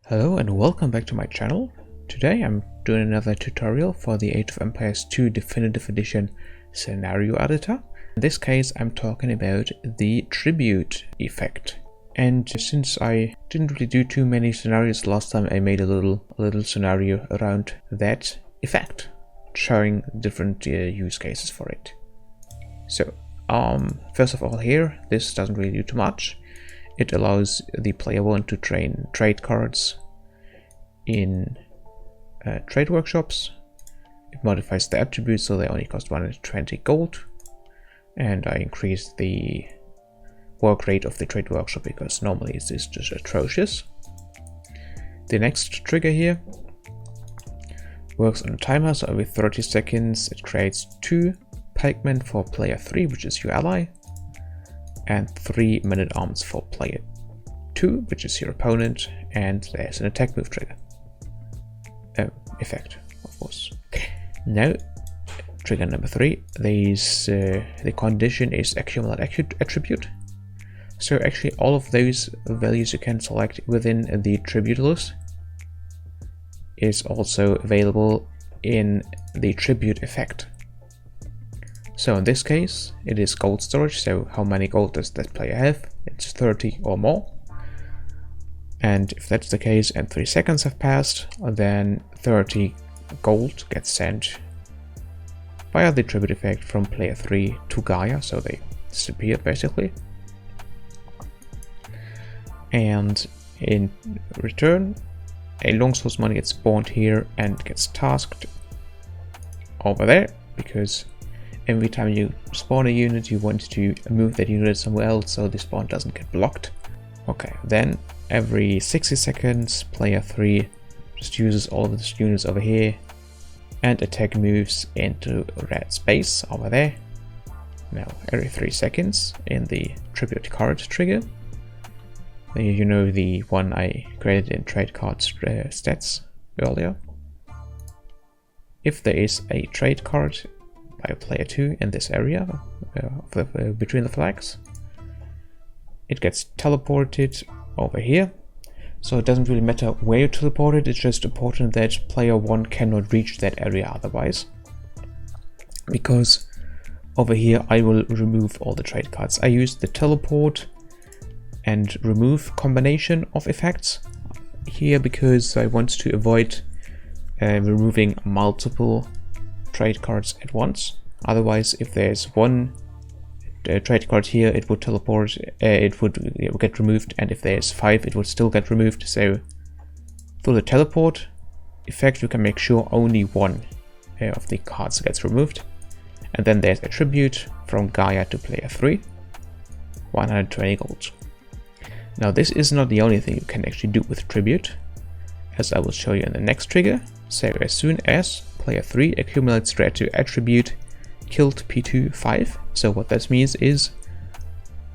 Hello and welcome back to my channel. Today I'm doing another tutorial for the Age of Empires 2 Definitive Edition scenario editor. In this case I'm talking about the tribute effect. And since I didn't really do too many scenarios last time, I made a little scenario around that effect, showing different use cases for it. So first of all here, this doesn't really do too much. It allows the player 1 to train trade cards in trade workshops. It modifies the attributes so they only cost 120 gold. And I increased the work rate of the trade workshop because normally it's just atrocious. The next trigger here works on a timer, so every 30 seconds it creates 2 pikemen for player 3, which is your ally, and 3 men-at-arms for player 2, which is your opponent, and there's an attack move trigger effect, of course. Now, trigger number 3, the condition is accumulate attribute. So actually all of those values you can select within the tribute list is also available in the tribute effect. So in this case, it is gold storage, so how many gold does that player have? It's 30 or more. And if that's the case and 3 seconds have passed, then 30 gold gets sent via the tribute effect from player 3 to Gaia, so they disappear basically. And in return, a longsword money gets spawned here and gets tasked over there, because every time you spawn a unit, you want to move that unit somewhere else so the spawn doesn't get blocked. Okay, then every 60 seconds, player 3 just uses all of these units over here and attack moves into red space over there. Now, every 3 seconds in the tribute card trigger, you know, the one I created in trade cards stats earlier. If there is a trade card by player 2 in this area between the flags, it gets teleported over here. So it doesn't really matter where you teleport it, it's just important that player 1 cannot reach that area otherwise. Because over here I will remove all the trade cards. I use the teleport and remove combination of effects here because I want to avoid removing multiple trade cards at once. Otherwise, if there's one trade card here, it would teleport, it would get removed, and if there's 5, it would still get removed. So through the teleport effect, you can make sure only one of the cards gets removed. And then there's a tribute from Gaia to player 3, 120 gold. Now this is not the only thing you can actually do with tribute, as I will show you in the next trigger. So as soon as player 3 accumulates to attribute killed P2 5. So what this means is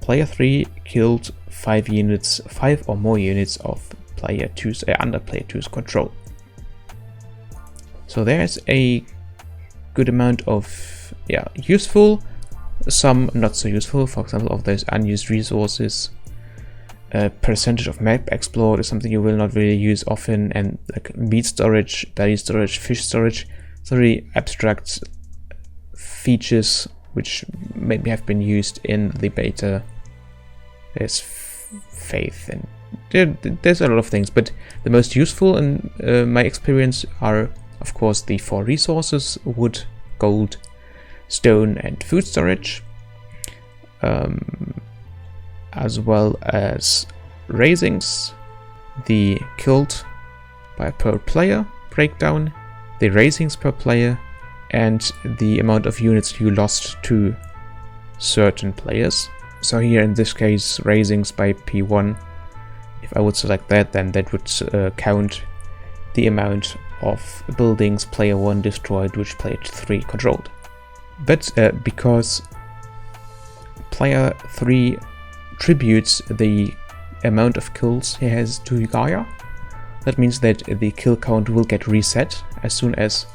player 3 killed 5 units, 5 or more units of player 2's under player 2's control. So there's a good amount of useful, some not so useful. For example, of those unused resources. Percentage of map explored is something you will not really use often, and like meat storage, dairy storage, fish storage, so really abstract features which maybe have been used in the beta. There's faith, and there's a lot of things, but the most useful in my experience are of course the 4 resources: wood, gold, stone and food storage. As well as raisings, the killed by per player breakdown, the raisings per player, and the amount of units you lost to certain players. So here in this case, raisings by P1, if I would select that, then that would count the amount of buildings player 1 destroyed which player 3 controlled. But because player 3 tributes the amount of kills he has to Gaia, that means that the kill count will get reset as soon as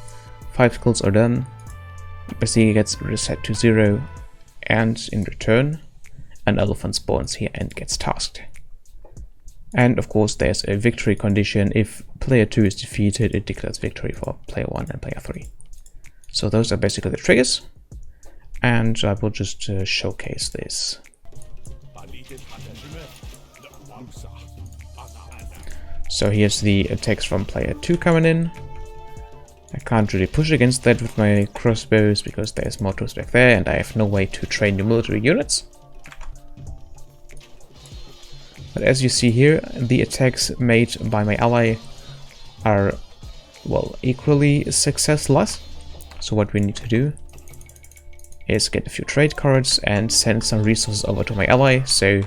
5 kills are done. Basically gets reset to 0, and in return an elephant spawns here and gets tasked. And of course there's a victory condition. If player 2 is defeated, it declares victory for player 1 and player 3. So those are basically the triggers, and I will just showcase this. So here's the attacks from player 2 coming in. I can't really push against that with my crossbows because there's more troops back there and I have no way to train new military units. But as you see here, the attacks made by my ally are, well, equally successless. So what we need to do is get a few trade cards and send some resources over to my ally, so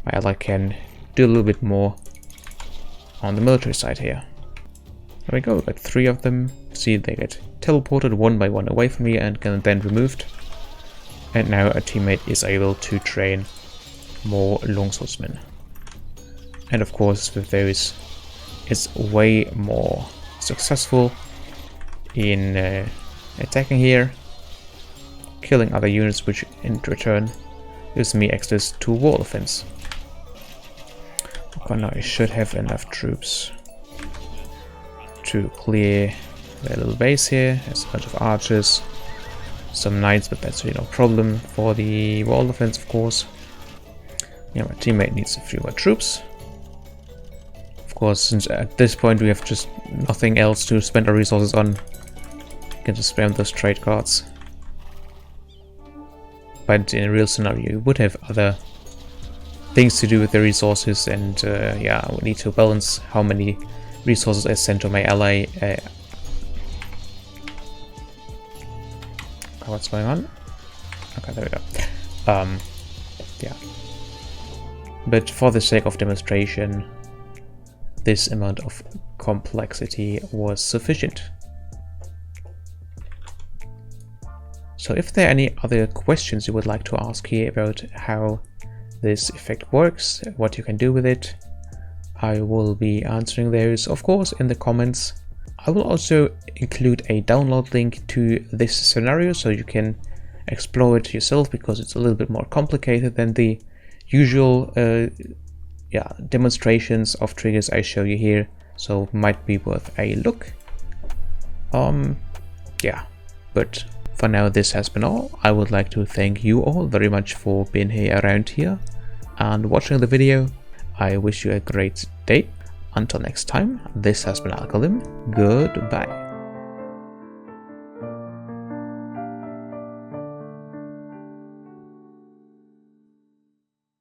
my ally can do a little bit more on the military side here. There we go, got 3 of them. See, they get teleported one by one away from me and then removed. And now a teammate is able to train more longswordsmen. And of course with those, it's way more successful in attacking here, killing other units, which in return gives me access to wall offense. Okay, now I should have enough troops to clear their little base here. There's a bunch of archers, some knights, but that's really no problem for the wall defense, of course. Yeah, my teammate needs a few more troops. Of course, since at this point we have just nothing else to spend our resources on, you can just spam those trade cards. But in a real scenario, you would have other things to do with the resources, and yeah, I would need to balance how many resources I send to my ally. What's going on? Okay, there we go. Yeah. But for the sake of demonstration, this amount of complexity was sufficient. So if there are any other questions you would like to ask here about how this effect works, what you can do with it, I will be answering those, of course, in the comments. I will also include a download link to this scenario so you can explore it yourself, because it's a little bit more complicated than the usual demonstrations of triggers I show you here, so might be worth a look. Yeah, but for now this has been all. I would like to thank you all very much for being here around here and watching the video. I wish you a great day. Until next time, this has been Alkalim. Goodbye.